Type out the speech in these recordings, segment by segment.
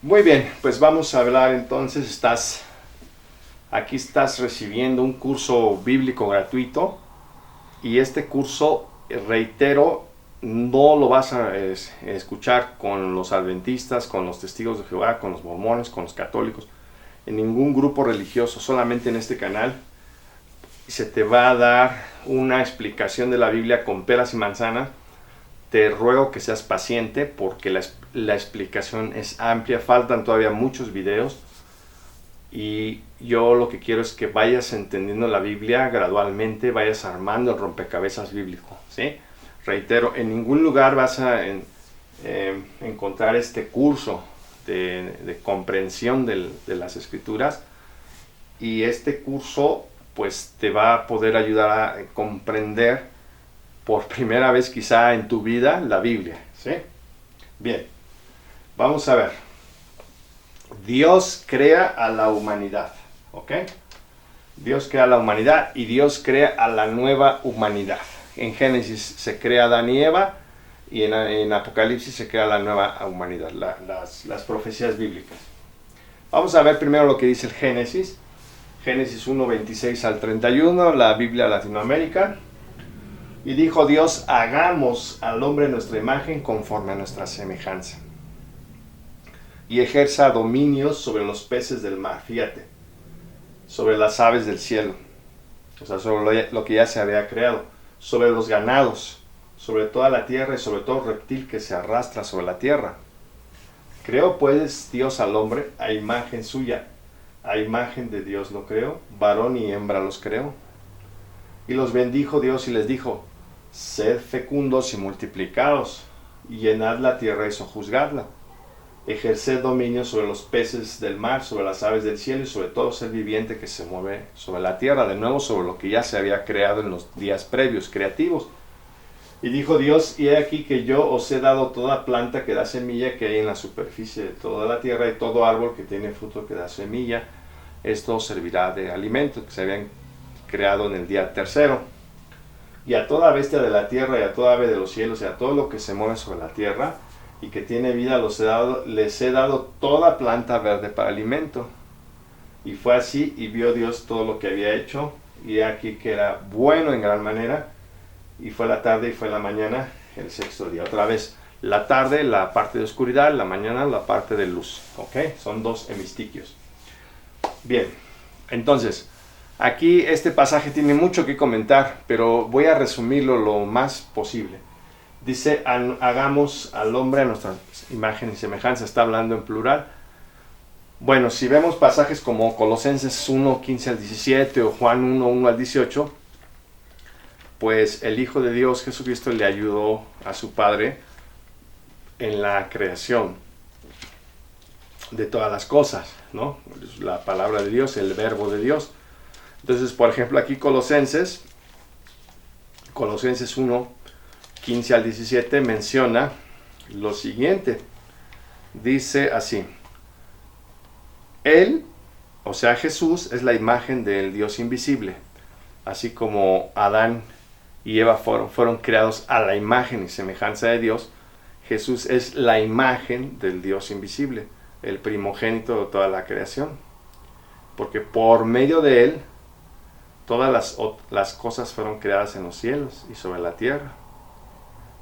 Muy bien, pues vamos a hablar entonces. Aquí estás recibiendo un curso bíblico gratuito y este curso, reitero, no lo vas a escuchar con los adventistas, con los testigos de Jehová, con los mormones, con los católicos, en ningún grupo religioso, solamente en este canal. Se te va a dar una explicación de la Biblia con peras y manzanas. Te ruego que seas paciente porque la explicación es amplia, faltan todavía muchos videos y yo lo que quiero es que vayas entendiendo la Biblia gradualmente, vayas armando el rompecabezas bíblico, ¿sí? Reitero, en ningún lugar vas a encontrar este curso de comprensión de las escrituras, y este curso pues te va a poder ayudar a comprender por primera vez quizá en tu vida la Biblia, ¿sí? Bien, vamos a ver. Dios crea a la humanidad, ¿ok? Dios crea a la humanidad y Dios crea a la nueva humanidad. En Génesis se crea Adán y Eva, y en Apocalipsis se crea la nueva humanidad, las profecías bíblicas. Vamos a ver primero lo que dice el Génesis. Génesis 1, 26 al 31, la Biblia Latinoamérica. Y dijo Dios: hagamos al hombre en nuestra imagen conforme a nuestra semejanza, y ejerza dominio sobre los peces del mar, fíjate, sobre las aves del cielo, o sea, sobre lo que ya se había creado, sobre los ganados, sobre toda la tierra y sobre todo reptil que se arrastra sobre la tierra. Creó pues Dios al hombre a imagen suya, a imagen de Dios lo creó, varón y hembra los creó. Y los bendijo Dios y les dijo: sed fecundos y multiplicaos, y llenad la tierra y sojuzgadla. Ejerced dominio sobre los peces del mar, sobre las aves del cielo y sobre todo ser viviente que se mueve sobre la tierra. De nuevo, sobre lo que ya se había creado en los días previos, creativos. Y dijo Dios: y he aquí que yo os he dado toda planta que da semilla que hay en la superficie de toda la tierra, y todo árbol que tiene fruto que da semilla. Esto servirá de alimento, que se habían creado en el día tercero. Y a toda bestia de la tierra y a toda ave de los cielos y a todo lo que se mueve sobre la tierra y que tiene vida les he dado toda planta verde para alimento. Y fue así, y vio Dios todo lo que había hecho, y aquí que era bueno en gran manera. Y fue la tarde y fue la mañana, el sexto día. Otra vez, la tarde, la parte de oscuridad; la mañana, la parte de luz. ¿Ok? Son dos hemistiquios. Bien, entonces, aquí este pasaje tiene mucho que comentar, pero voy a resumirlo lo más posible. Dice: hagamos al hombre a nuestra imagen y semejanza. Está hablando en plural. Bueno, si vemos pasajes como Colosenses 1, 15 al 17 o Juan 1, 1 al 18, pues el Hijo de Dios, Jesucristo, le ayudó a su Padre en la creación de todas las cosas, ¿no? La palabra de Dios, el verbo de Dios. Entonces, por ejemplo, aquí Colosenses 1, 15 al 17 menciona lo siguiente. Dice así: Él, o sea Jesús, es la imagen del Dios invisible. Así como Adán y Eva fueron creados a la imagen y semejanza de Dios, Jesús es la imagen del Dios invisible, el primogénito de toda la creación. Porque por medio de Él, todas las cosas fueron creadas en los cielos y sobre la tierra.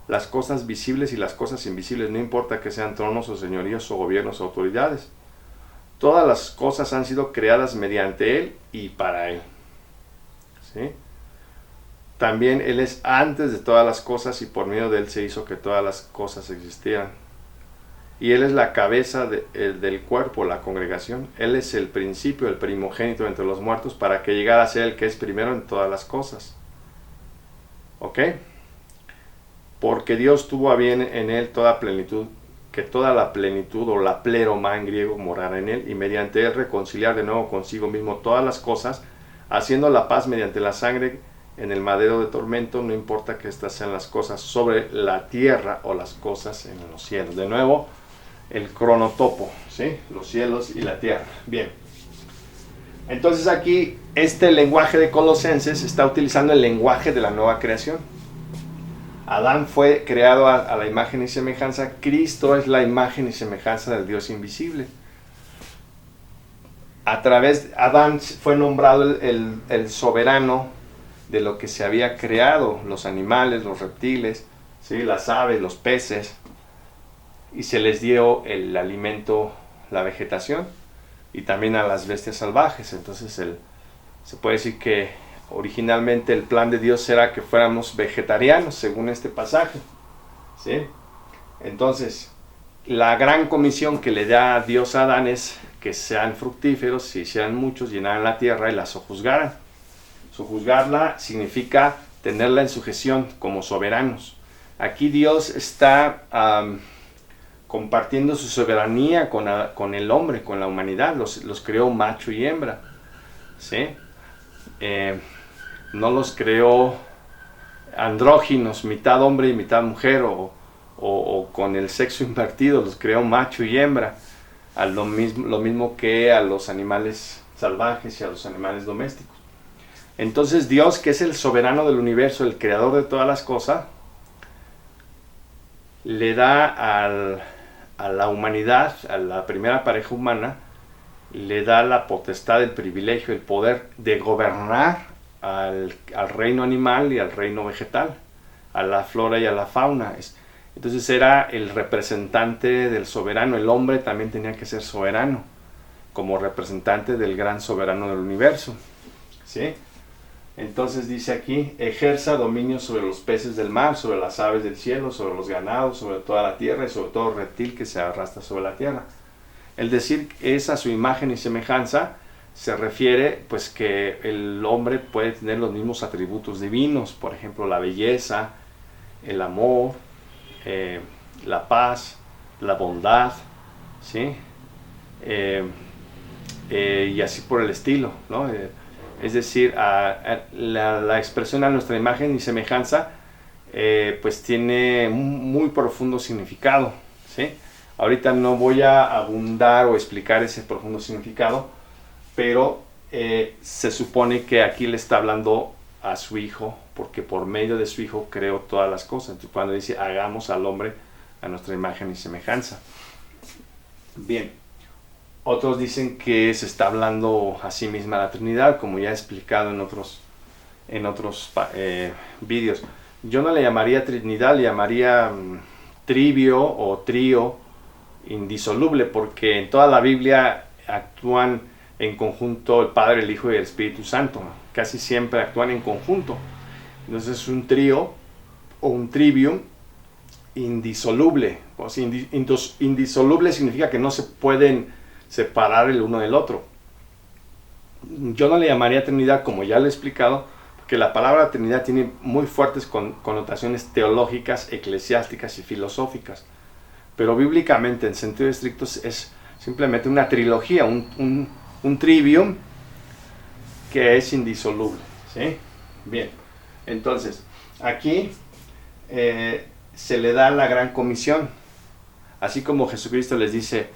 Las cosas visibles y las cosas invisibles, no importa que sean tronos o señoríos o gobiernos o autoridades. Todas las cosas han sido creadas mediante Él y para Él. ¿Sí? También Él es antes de todas las cosas, y por medio de Él se hizo que todas las cosas existieran. Y Él es la cabeza del cuerpo, la congregación. Él es el principio, el primogénito entre los muertos, para que llegara a ser el que es primero en todas las cosas. ¿Ok? Porque Dios tuvo a bien en Él toda plenitud, que toda la plenitud, o la pleroma en griego, morara en Él, y mediante Él reconciliar de nuevo consigo mismo todas las cosas, haciendo la paz mediante la sangre en el madero de tormento, no importa que estas sean las cosas sobre la tierra o las cosas en los cielos. De nuevo, el cronotopo, ¿sí? Los cielos y la tierra. Bien. Entonces aquí, este lenguaje de Colosenses está utilizando el lenguaje de la nueva creación. Adán fue creado a la imagen y semejanza. Cristo es la imagen y semejanza del Dios invisible. A través de Adán fue nombrado el soberano de lo que se había creado, los animales, los reptiles, ¿sí? Las aves, los peces, y se les dio el alimento, la vegetación, y también a las bestias salvajes. Entonces se puede decir que originalmente el plan de Dios era que fuéramos vegetarianos, según este pasaje, ¿sí? Entonces, la gran comisión que le da Dios a Adán es que sean fructíferos, se hicieran muchos, llenaran la tierra y la sojuzgaran. Sojuzgarla significa tenerla en sujeción como soberanos. Aquí Dios está compartiendo su soberanía con el hombre, con la humanidad. Los creó macho y hembra, ¿sí? No los creó andróginos, mitad hombre y mitad mujer, o con el sexo invertido. Los creó macho y hembra, lo mismo que a los animales salvajes y a los animales domésticos. Entonces Dios, que es el soberano del universo, el creador de todas las cosas, le da a la humanidad, a la primera pareja humana, le da la potestad, el privilegio, el poder de gobernar al reino animal y al reino vegetal, a la flora y a la fauna. Entonces era el representante del soberano. El hombre también tenía que ser soberano, como representante del gran soberano del universo, ¿sí? Entonces dice aquí: ejerza dominio sobre los peces del mar, sobre las aves del cielo, sobre los ganados, sobre toda la tierra y sobre todo reptil que se arrastra sobre la tierra. El decir es a su imagen y semejanza se refiere pues que el hombre puede tener los mismos atributos divinos, por ejemplo la belleza, el amor, la paz, la bondad, ¿sí? Y así por el estilo, ¿no? Es decir, la expresión a nuestra imagen y semejanza pues tiene un muy profundo significado, ¿sí? Ahorita no voy a abundar o explicar ese profundo significado, pero se supone que aquí le está hablando a su hijo, porque por medio de su hijo creó todas las cosas. Entonces, cuando dice hagamos al hombre a nuestra imagen y semejanza. Bien, otros dicen que se está hablando a sí misma la Trinidad, como ya he explicado en otros vídeos. Yo no le llamaría Trinidad, le llamaría trivio o trío indisoluble, porque en toda la Biblia actúan en conjunto el Padre, el Hijo y el Espíritu Santo. Casi siempre actúan en conjunto. Entonces es un trío o un trivium indisoluble. O sea, indisoluble significa que no se pueden separar el uno del otro. Yo no le llamaría Trinidad, como ya le he explicado, porque la palabra Trinidad tiene muy fuertes connotaciones teológicas, eclesiásticas y filosóficas. Pero bíblicamente, en sentido estricto, es simplemente una trilogía, un trivium que es indisoluble, ¿sí? Bien, entonces, aquí se le da la gran comisión, así como Jesucristo les dice: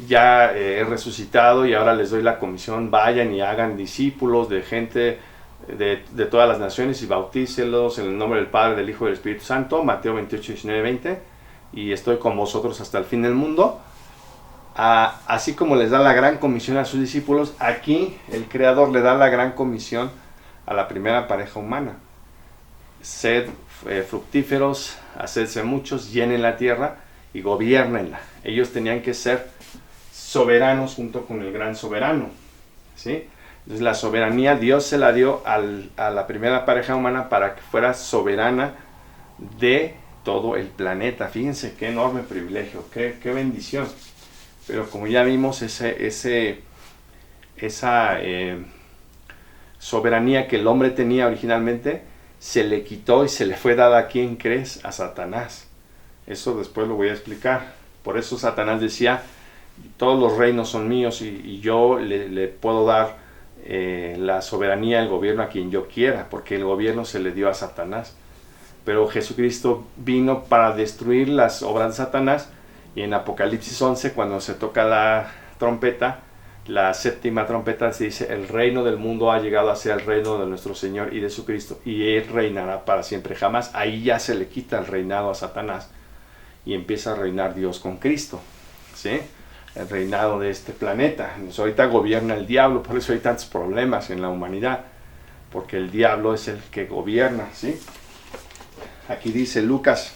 ya he resucitado y ahora les doy la comisión, vayan y hagan discípulos de gente de todas las naciones y bautícelos en el nombre del Padre, del Hijo y del Espíritu Santo, Mateo 28, 19, 20, y estoy con vosotros hasta el fin del mundo. Así como les da la gran comisión a sus discípulos, aquí el Creador le da la gran comisión a la primera pareja humana: sed fructíferos, hacedse muchos, llenen la tierra y gobiernenla. Ellos tenían que ser soberanos junto con el gran soberano, ¿sí? Entonces la soberanía Dios se la dio a la primera pareja humana para que fuera soberana de todo el planeta. Fíjense qué enorme privilegio, qué bendición. Pero como ya vimos, esa soberanía que el hombre tenía originalmente se le quitó y se le fue dada ¿a quién crees? A Satanás. Eso después lo voy a explicar. Por eso Satanás decía: todos los reinos son míos y yo le puedo dar la soberanía, el gobierno a quien yo quiera, porque el gobierno se le dio a Satanás. Pero Jesucristo vino para destruir las obras de Satanás, y en Apocalipsis 11, cuando se toca la trompeta, la séptima trompeta se dice, el reino del mundo ha llegado a ser el reino de nuestro Señor y de su Cristo, y Él reinará para siempre jamás. Ahí ya se le quita el reinado a Satanás y empieza a reinar Dios con Cristo, ¿sí? El reinado de este planeta. Entonces, ahorita gobierna el diablo, por eso hay tantos problemas en la humanidad, porque el diablo es el que gobierna, ¿sí? Aquí dice Lucas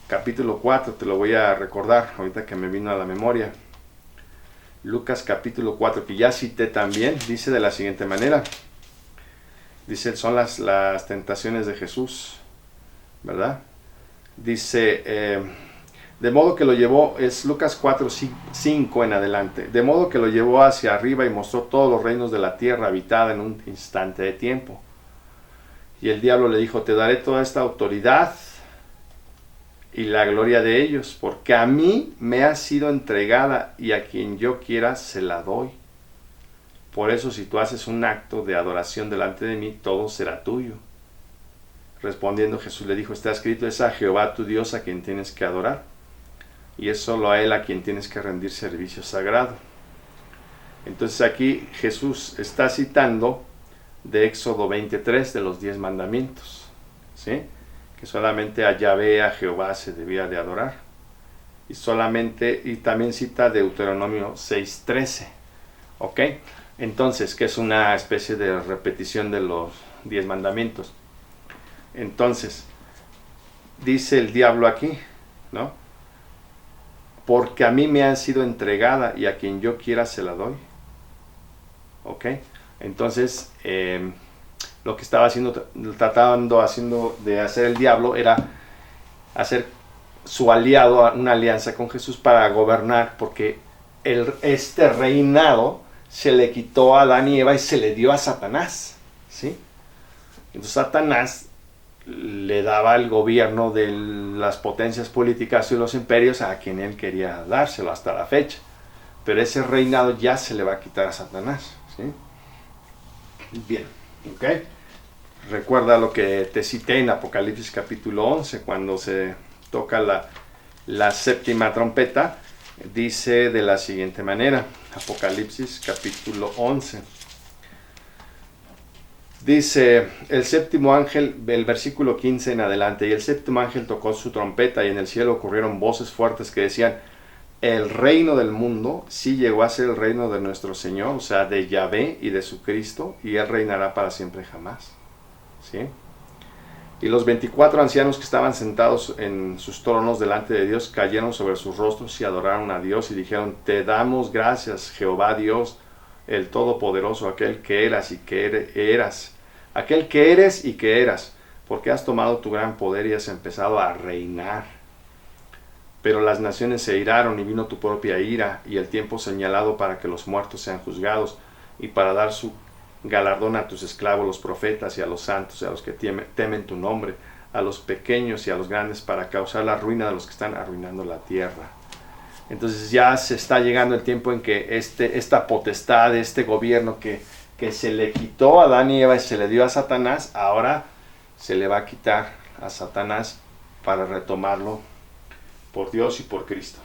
capítulo 4, te lo voy a recordar ahorita que me vino a la memoria. Lucas capítulo 4, que ya cité también, dice de la siguiente manera. Dice, son las tentaciones de Jesús, ¿verdad? Dice, de modo que lo llevó, es Lucas 4, 5 en adelante. De modo que lo llevó hacia arriba y mostró todos los reinos de la tierra habitada en un instante de tiempo. Y el diablo le dijo, te daré toda esta autoridad y la gloria de ellos, porque a mí me ha sido entregada y a quien yo quiera se la doy. Por eso si tú haces un acto de adoración delante de mí, todo será tuyo. Respondiendo Jesús le dijo, está escrito, es a Jehová tu Dios a quien tienes que adorar, y es solo a Él a quien tienes que rendir servicio sagrado. Entonces aquí Jesús está citando de Éxodo 23, de los 10 mandamientos, ¿sí? Que solamente a Yahvé, a Jehová se debía de adorar. Y también cita Deuteronomio 6:13, ¿ok? Entonces, que es una especie de repetición de los 10 mandamientos. Entonces, dice el diablo aquí, ¿no? Porque a mí me ha sido entregada y a quien yo quiera se la doy. ¿Ok? Entonces, lo que estaba haciendo de hacer el diablo era hacer su aliado, una alianza con Jesús para gobernar, porque este reinado se le quitó a Adán y Eva y se le dio a Satanás, ¿sí? Entonces Satanás le daba el gobierno de las potencias políticas y los imperios a quien él quería dárselo hasta la fecha, pero ese reinado ya se le va a quitar a Satanás, ¿sí? Bien, ¿ok? Recuerda lo que te cité en Apocalipsis capítulo 11, cuando se toca la séptima trompeta, dice de la siguiente manera, Apocalipsis capítulo 11. Dice el séptimo ángel, el versículo 15 en adelante, y el séptimo ángel tocó su trompeta y en el cielo ocurrieron voces fuertes que decían, el reino del mundo sí llegó a ser el reino de nuestro Señor, o sea, de Yahvé y de su Cristo, y Él reinará para siempre jamás. ¿Sí? Y los 24 ancianos que estaban sentados en sus tronos delante de Dios cayeron sobre sus rostros y adoraron a Dios y dijeron, te damos gracias, Jehová Dios, el Todopoderoso, aquel que eras y que eras, aquel que eres y que eras, porque has tomado tu gran poder y has empezado a reinar. Pero las naciones se iraron y vino tu propia ira y el tiempo señalado para que los muertos sean juzgados y para dar su galardón a tus esclavos los profetas y a los santos y a los que temen tu nombre, a los pequeños y a los grandes, para causar la ruina de los que están arruinando la tierra. Entonces ya se está llegando el tiempo en que esta potestad, este gobierno que se le quitó a Adán y Eva y se le dio a Satanás, ahora se le va a quitar a Satanás para retomarlo por Dios y por Cristo.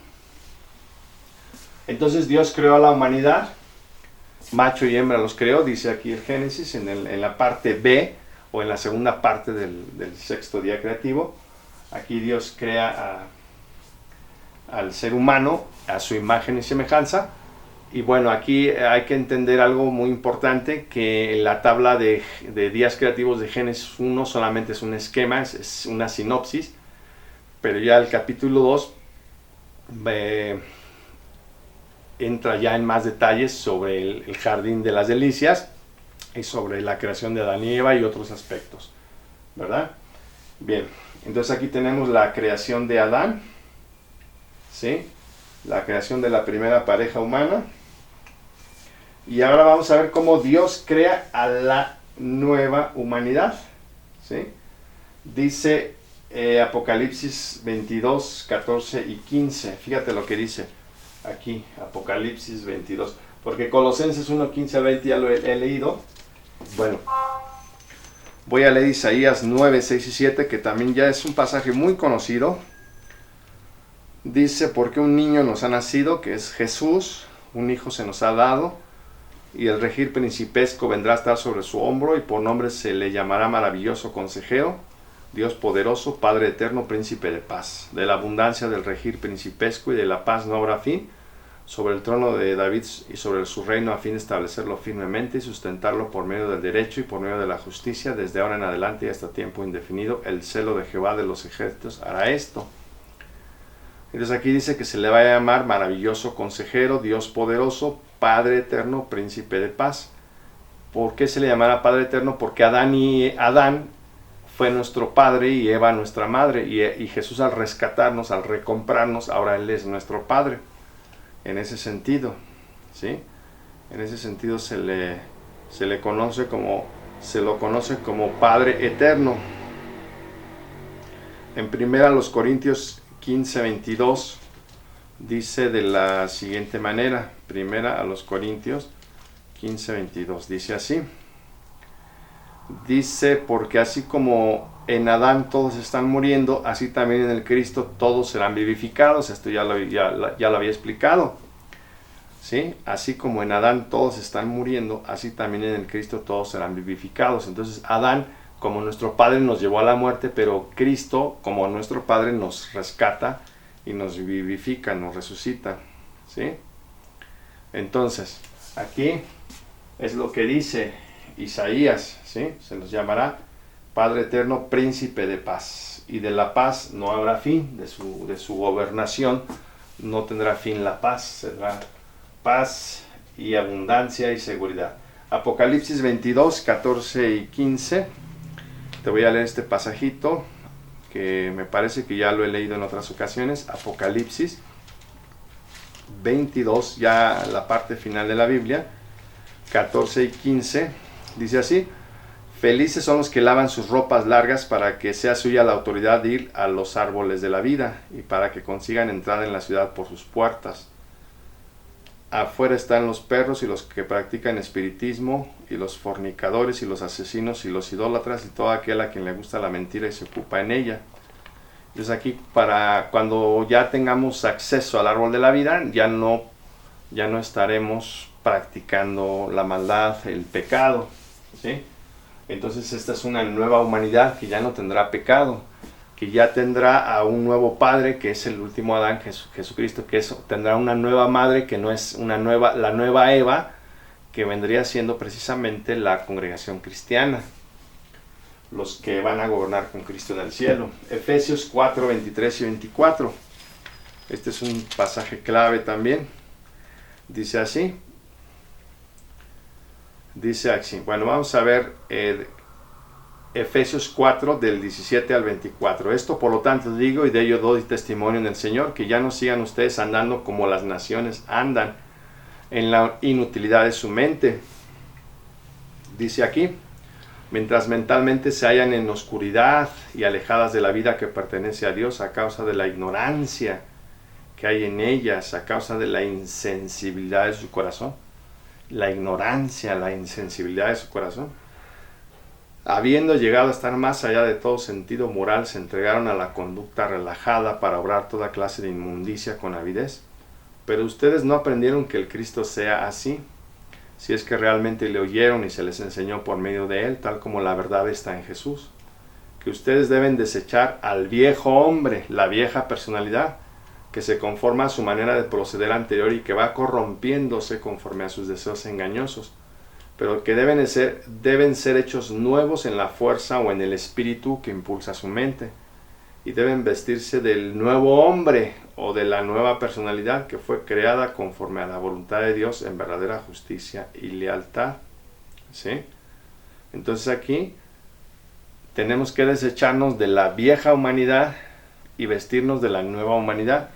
Entonces Dios creó a la humanidad, macho y hembra los creó, dice aquí el Génesis, en la parte B, o en la segunda parte del sexto día creativo. Aquí Dios crea al ser humano a su imagen y semejanza. Y bueno, aquí hay que entender algo muy importante, que la tabla de días creativos de Génesis 1 solamente es un esquema, es una sinopsis, pero ya el capítulo 2 entra ya en más detalles sobre el jardín de las delicias y sobre la creación de Adán y Eva y otros aspectos, ¿verdad? Bien, entonces aquí tenemos la creación de Adán, ¿sí? La creación de la primera pareja humana. Y ahora vamos a ver cómo Dios crea a la nueva humanidad, ¿sí? Dice Apocalipsis 22, 14 y 15. Fíjate lo que dice aquí, Apocalipsis 22. Porque Colosenses 1, 15 al 20 ya lo he leído. Bueno, voy a leer Isaías 9, 6 y 7, que también ya es un pasaje muy conocido. Dice, porque un niño nos ha nacido, que es Jesús, un hijo se nos ha dado, y el regir principesco vendrá a estar sobre su hombro, y por nombre se le llamará maravilloso consejero, Dios poderoso, Padre eterno, príncipe de paz. De la abundancia del regir principesco y de la paz no habrá fin, sobre el trono de David y sobre su reino, a fin de establecerlo firmemente y sustentarlo por medio del derecho y por medio de la justicia, desde ahora en adelante y hasta tiempo indefinido. El celo de Jehová de los ejércitos hará esto. Entonces aquí dice que se le va a llamar maravilloso consejero, Dios poderoso, Padre eterno, príncipe de paz. ¿Por qué se le llamará Padre eterno? Porque Adán fue nuestro padre y Eva nuestra madre, y Jesús, al rescatarnos, al recomprarnos, ahora Él es nuestro Padre. En ese sentido, ¿sí? En ese sentido se lo conoce como Padre eterno. En 1 Corintios 15:22 dice de la siguiente manera. 1 Corintios 15:22 dice así. Dice: porque así como en Adán todos están muriendo, así también en el Cristo todos serán vivificados. Esto ya lo había explicado, ¿sí? Así como en Adán todos están muriendo, así también en el Cristo todos serán vivificados. Entonces Adán, como nuestro Padre, nos llevó a la muerte, pero Cristo, como nuestro Padre, nos rescata y nos vivifica, nos resucita, ¿sí? Entonces, aquí es lo que dice Isaías, ¿sí? Se los llamará Padre eterno, príncipe de paz. Y de la paz no habrá fin, de su gobernación no tendrá fin la paz, será paz y abundancia y seguridad. Apocalipsis 22, 14 y 15. Te voy a leer este pasajito que me parece que ya lo he leído en otras ocasiones. Apocalipsis 22, ya la parte final de la Biblia, 14 y 15, dice así: felices son los que lavan sus ropas largas, para que sea suya la autoridad de ir a los árboles de la vida, y para que consigan entrar en la ciudad por sus puertas. Afuera están los perros y los que practican espiritismo, y los fornicadores y los asesinos y los idólatras, y todo aquel a quien le gusta la mentira y se ocupa en ella. Entonces aquí, para cuando ya tengamos acceso al árbol de la vida, ya no estaremos practicando la maldad, el pecado, ¿sí? Entonces esta es una nueva humanidad que ya no tendrá pecado, que ya tendrá a un nuevo Padre, que es el último Adán, Jesucristo, que tendrá una nueva madre, que no es la nueva Eva, que vendría siendo precisamente la congregación cristiana, los que van a gobernar con Cristo en el cielo. Efesios 4, 23 y 24. Este es un pasaje clave también. Dice así. Bueno, vamos a ver Efesios 4 del 17 al 24. Esto por lo tanto digo, y de ello doy testimonio en el Señor, que ya no sigan ustedes andando como las naciones andan, en la inutilidad de su mente. Dice aquí: mientras mentalmente se hallan en oscuridad y alejadas de la vida que pertenece a Dios, a causa de la ignorancia que hay en ellas, a causa de la insensibilidad de su corazón. La ignorancia, la insensibilidad de su corazón. Habiendo llegado a estar más allá de todo sentido moral, se entregaron a la conducta relajada para obrar toda clase de inmundicia con avidez. Pero ustedes no aprendieron que el Cristo sea así, si es que realmente le oyeron y se les enseñó por medio de él, tal como la verdad está en Jesús. Que ustedes deben desechar al viejo hombre, la vieja personalidad, que se conforma a su manera de proceder anterior y que va corrompiéndose conforme a sus deseos engañosos, pero que deben ser hechos nuevos en la fuerza o en el espíritu que impulsa su mente, y deben vestirse del nuevo hombre o de la nueva personalidad que fue creada conforme a la voluntad de Dios en verdadera justicia y lealtad. ¿Sí? Entonces aquí tenemos que desecharnos de la vieja humanidad y vestirnos de la nueva humanidad.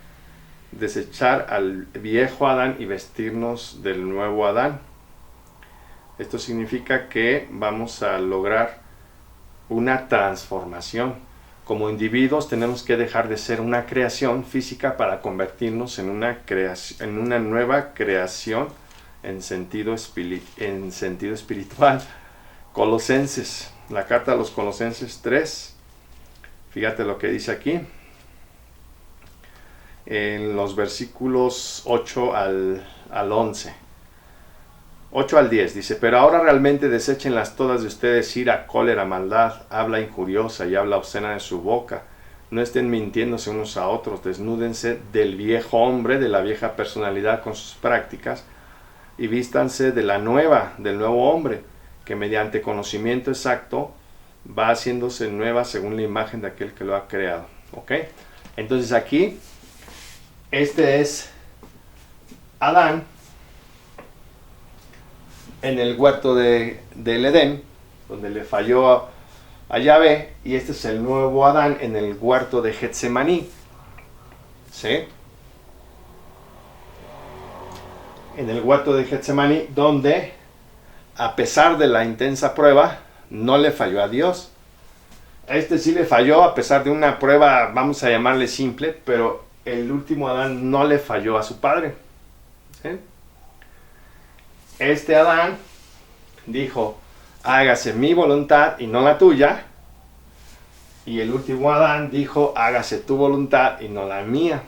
Desechar al viejo Adán y vestirnos del nuevo Adán. Esto significa que vamos a lograr una transformación. Como individuos tenemos que dejar de ser una creación física para convertirnos en una nueva creación en sentido espiritual. Colosenses, la carta a los Colosenses 3. Fíjate lo que dice aquí. En los versículos 8 al 11. 8 al 10 dice, pero ahora realmente deséchenlas todas de ustedes, ira, cólera, maldad, habla injuriosa y habla obscena de su boca. No estén mintiéndose unos a otros, desnúdense del viejo hombre, de la vieja personalidad con sus prácticas, y vístanse de la nueva, del nuevo hombre, que mediante conocimiento exacto va haciéndose nueva según la imagen de aquel que lo ha creado. ¿Ok? Entonces aquí, este es Adán, en el huerto del Edén, donde le falló a Yahvé, y este es el nuevo Adán en el huerto de Getsemaní. ¿Sí? En el huerto de Getsemaní, donde, a pesar de la intensa prueba, no le falló a Dios. A este sí le falló, a pesar de una prueba, vamos a llamarle simple, pero el último Adán no le falló a su padre. ¿Sí? Este Adán dijo, hágase mi voluntad y no la tuya. Y el último Adán dijo, hágase tu voluntad y no la mía.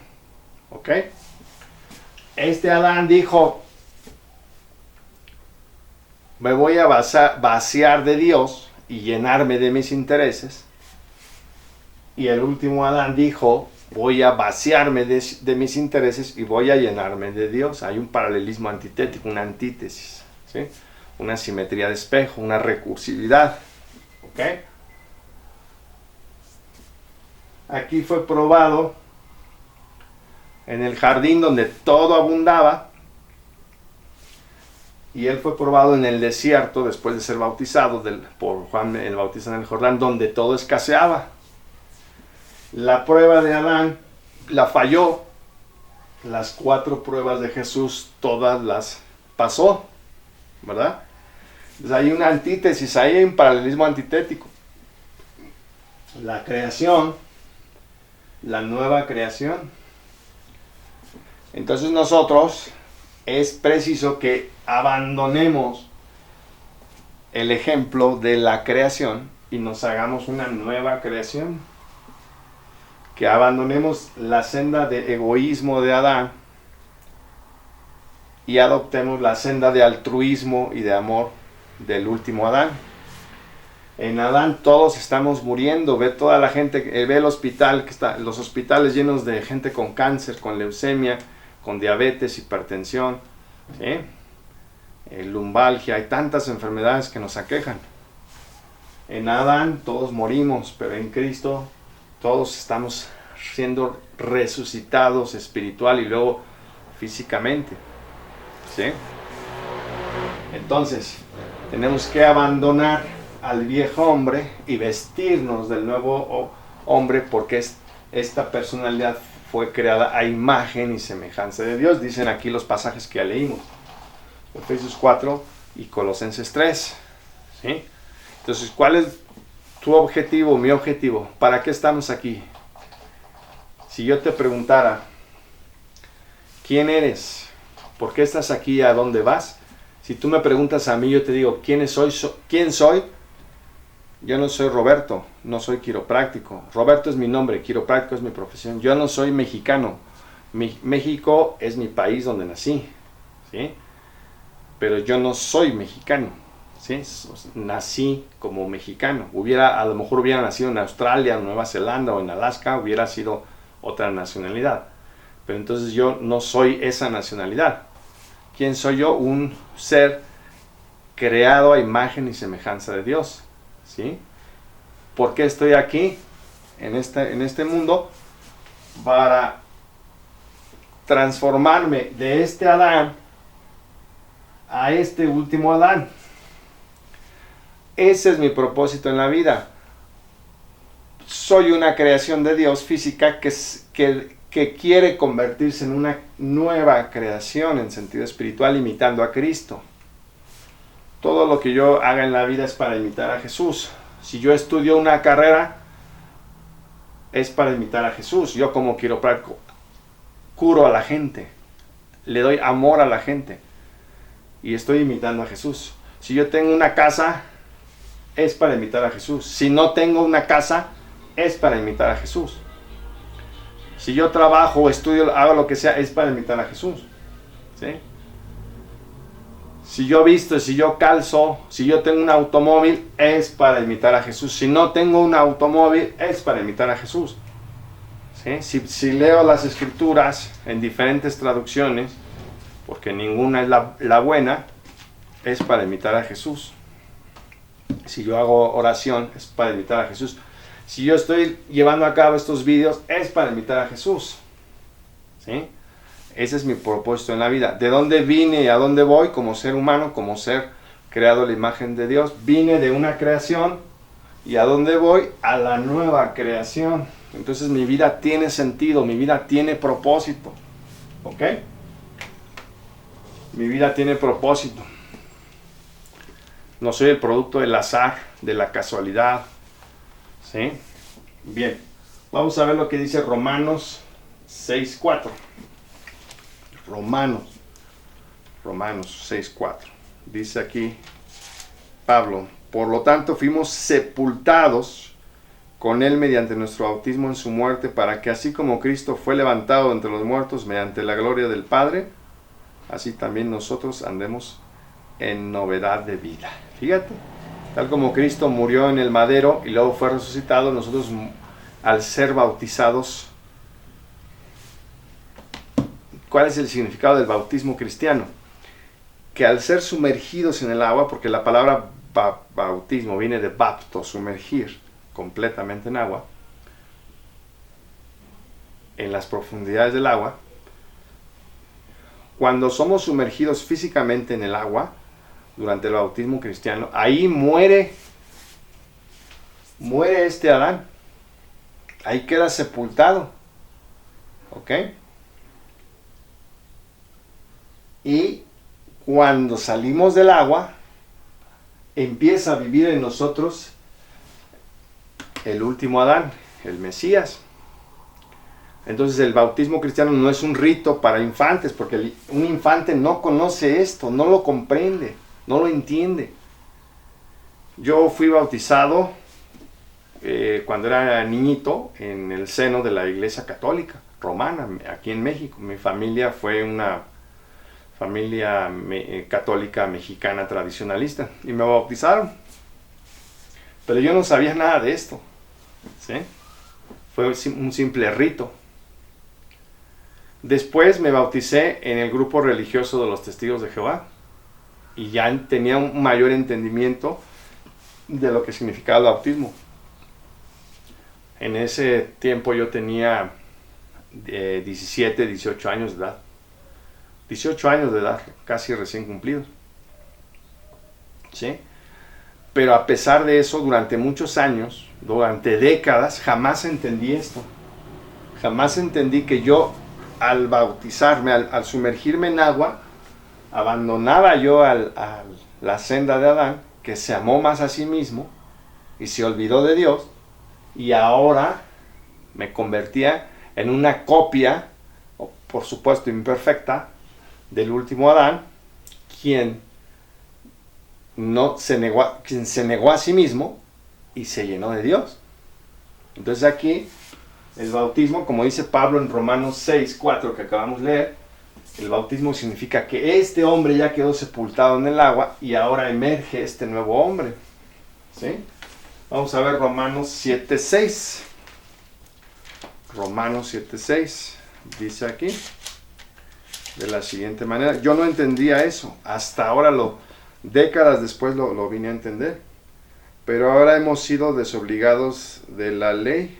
¿Ok? Este Adán dijo, me voy a vaciar de Dios y llenarme de mis intereses. Y el último Adán dijo, voy a vaciarme de mis intereses y voy a llenarme de Dios. Hay un paralelismo antitético, una antítesis, ¿sí? Una simetría de espejo, una recursividad. ¿Ok? Aquí fue probado en el jardín donde todo abundaba, y él fue probado en el desierto después de ser bautizado por Juan el Bautista en el Jordán, donde todo escaseaba. La prueba de Adán la falló, las 4 pruebas de Jesús todas las pasó, ¿verdad? Entonces hay una antítesis, hay un paralelismo antitético. La creación, la nueva creación. Entonces nosotros es preciso que abandonemos el ejemplo de la creación y nos hagamos una nueva creación. Que abandonemos la senda de egoísmo de Adán y adoptemos la senda de altruismo y de amor del último Adán. En Adán todos estamos muriendo, ve toda la gente, ve el hospital, los hospitales llenos de gente con cáncer, con leucemia, con diabetes, hipertensión, ¿sí? Lumbalgia, hay tantas enfermedades que nos aquejan. En Adán todos morimos, pero en Cristo todos estamos siendo resucitados espiritual y luego físicamente, ¿sí? Entonces, tenemos que abandonar al viejo hombre y vestirnos del nuevo hombre, porque esta personalidad fue creada a imagen y semejanza de Dios. Dicen aquí los pasajes que ya leímos, Efesios 4 y Colosenses 3, ¿sí? Entonces, ¿cuál es tu objetivo, mi objetivo? ¿Para qué estamos aquí? Si yo te preguntara, ¿quién eres? ¿Por qué estás aquí? ¿A dónde vas? Si tú me preguntas a mí, yo te digo, ¿quién soy? ¿Quién soy? Yo no soy Roberto, no soy quiropráctico. Roberto es mi nombre, quiropráctico es mi profesión. Yo no soy mexicano. México es mi país donde nací, ¿sí? Pero yo no soy mexicano, ¿sí? Nací como mexicano. A lo mejor hubiera nacido en Australia, Nueva Zelanda o en Alaska, hubiera sido otra nacionalidad. Pero entonces yo no soy esa nacionalidad. ¿Quién soy yo? Un ser creado a imagen y semejanza de Dios, ¿sí? ¿Por qué estoy aquí en este mundo? Para transformarme de este Adán a este último Adán. Ese es mi propósito en la vida. Soy una creación de Dios física que quiere convertirse en una nueva creación en sentido espiritual, imitando a Cristo. Todo lo que yo haga en la vida es para imitar a Jesús. Si yo estudio una carrera, es para imitar a Jesús. Yo como quiropráctico curo a la gente, le doy amor a la gente y estoy imitando a Jesús. Si yo tengo una casa, es para imitar a Jesús. Si no tengo una casa, es para imitar a Jesús. Si yo trabajo, estudio, hago lo que sea, es para imitar a Jesús, ¿sí? Si yo visto, si yo calzo, si yo tengo un automóvil, es para imitar a Jesús. Si no tengo un automóvil, es para imitar a Jesús. ¿Sí? Si leo las escrituras en diferentes traducciones, porque ninguna es la buena, es para imitar a Jesús. Si yo hago oración, es para imitar a Jesús. Si yo estoy llevando a cabo estos vídeos, es para imitar a Jesús. ¿Sí? Ese es mi propósito en la vida. ¿De dónde vine y a dónde voy como ser humano, como ser creado a la imagen de Dios? Vine de una creación y ¿a dónde voy? A la nueva creación. Entonces mi vida tiene sentido, mi vida tiene propósito. ¿Ok? Mi vida tiene propósito. No soy el producto del azar, de la casualidad. ¿Sí? Bien. Vamos a ver lo que dice Romanos 6:4. Romanos 6:4. Dice aquí Pablo: por lo tanto fuimos sepultados con él mediante nuestro bautismo en su muerte, para que así como Cristo fue levantado entre los muertos mediante la gloria del Padre, así también nosotros andemos en novedad de vida. Fíjate, tal como Cristo murió en el madero y luego fue resucitado, nosotros al ser bautizados. ¿Cuál es el significado del bautismo cristiano? Que al ser sumergidos en el agua, porque la palabra bautismo viene de bapto, sumergir completamente en agua, en las profundidades del agua, cuando somos sumergidos físicamente en el agua, durante el bautismo cristiano, ahí muere este Adán, ahí queda sepultado, ¿ok? Y cuando salimos del agua, empieza a vivir en nosotros el último Adán, el Mesías. Entonces el bautismo cristiano no es un rito para infantes, porque un infante no conoce esto, no lo comprende, no lo entiende. Yo fui bautizado cuando era niñito en el seno de la Iglesia Católica Romana, aquí en México. Mi familia fue una familia católica mexicana tradicionalista y me bautizaron, pero yo no sabía nada de esto, ¿sí? Fue un simple rito. Después me bauticé en el grupo religioso de los Testigos de Jehová y ya tenía un mayor entendimiento de lo que significaba el bautismo. En ese tiempo yo tenía 17, 18 años de edad. 18 años de edad, casi recién cumplidos. ¿Sí? Pero a pesar de eso, durante muchos años, durante décadas, jamás entendí esto. Jamás entendí que yo, al bautizarme, al sumergirme en agua, abandonaba yo a la senda de Adán, que se amó más a sí mismo y se olvidó de Dios, y ahora me convertía en una copia, por supuesto imperfecta, del último Adán, quien se negó a sí mismo y se llenó de Dios. Entonces aquí el bautismo, como dice Pablo en Romanos 6:4 que acabamos de leer, el bautismo significa que este hombre ya quedó sepultado en el agua y ahora emerge este nuevo hombre. ¿Sí? Vamos a ver Romanos 7:6. Romanos 7:6 dice aquí de la siguiente manera. Yo no entendía eso, hasta ahora décadas después lo vine a entender. Pero ahora hemos sido desobligados de la ley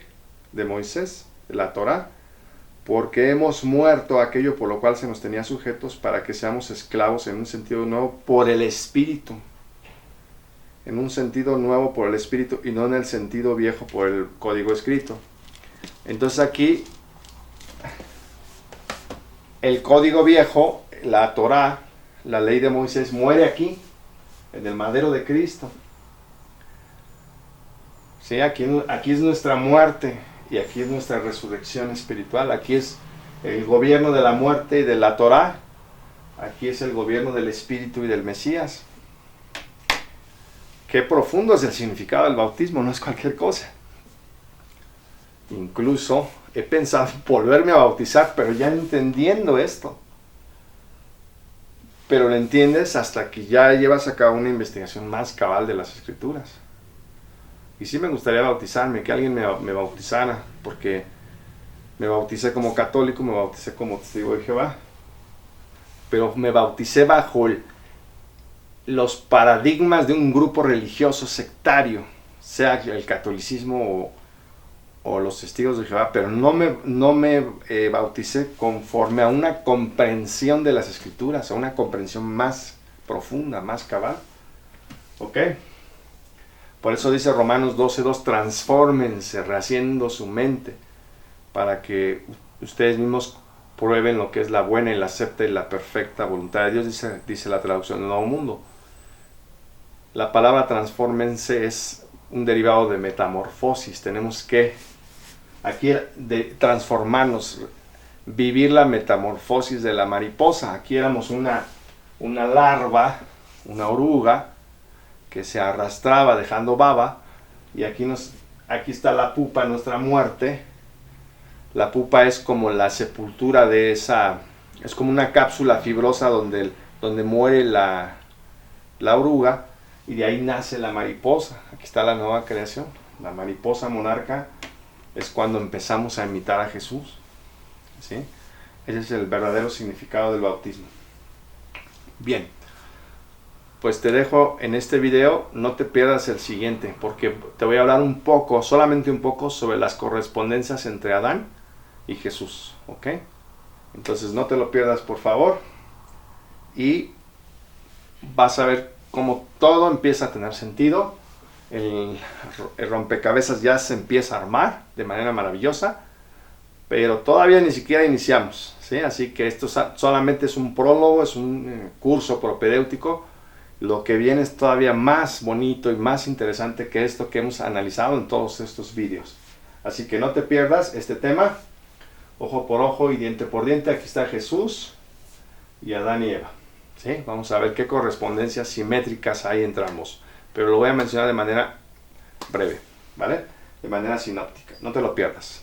de Moisés, de la Torá, porque hemos muerto a aquello por lo cual se nos tenía sujetos, para que seamos esclavos en un sentido nuevo por el Espíritu. En un sentido nuevo por el Espíritu y no en el sentido viejo por el código escrito. Entonces aquí el código viejo, la Torá, la ley de Moisés, muere aquí, en el madero de Cristo. ¿Sí? Aquí es nuestra muerte y aquí es nuestra resurrección espiritual. Aquí es el gobierno de la muerte y de la Torá. Aquí es el gobierno del Espíritu y del Mesías. Qué profundo es el significado del bautismo, no es cualquier cosa. Incluso he pensado en volverme a bautizar, pero ya entendiendo esto. pero lo entiendes hasta que ya llevas a cabo una investigación más cabal de las escrituras. Y sí me gustaría bautizarme, que alguien me bautizara, porque me bauticé como católico, me bauticé como testigo de Jehová, pero me bauticé bajo los paradigmas de un grupo religioso sectario, sea el catolicismo o los testigos de Jehová, pero no me bauticé conforme a una comprensión de las escrituras, a una comprensión más profunda, más cabal. ¿Ok? Por eso dice Romanos 12:2, transfórmense, rehaciendo su mente, para que ustedes mismos prueben lo que es la buena y la acepta y la perfecta voluntad de Dios, dice la traducción del Nuevo Mundo. La palabra transfórmense es un derivado de metamorfosis. Tenemos que aquí transformarnos, vivir la metamorfosis de la mariposa. Aquí éramos una larva, una oruga que se arrastraba dejando baba, y aquí está la pupa, nuestra muerte. La pupa es como la sepultura de esa, es como una cápsula fibrosa donde muere la oruga, y de ahí nace la mariposa. Aquí está la nueva creación. La mariposa monarca es cuando empezamos a imitar a Jesús, ¿sí? Ese es el verdadero significado del bautismo. Bien, pues te dejo en este video, no te pierdas el siguiente, porque te voy a hablar un poco, solamente un poco, sobre las correspondencias entre Adán y Jesús, ¿ok? Entonces no te lo pierdas, por favor, y vas a ver cómo todo empieza a tener sentido. El rompecabezas ya se empieza a armar de manera maravillosa, pero todavía ni siquiera iniciamos, ¿sí? Así que esto solamente es un prólogo, es un curso propedéutico. Lo que viene es todavía más bonito y más interesante que esto que hemos analizado en todos estos vídeos. Así que no te pierdas este tema, ojo por ojo y diente por diente. Aquí está Jesús y Adán y Eva, ¿sí? Vamos a ver qué correspondencias simétricas hay entre ambos, pero lo voy a mencionar de manera breve, ¿vale? De manera sinóptica, no te lo pierdas.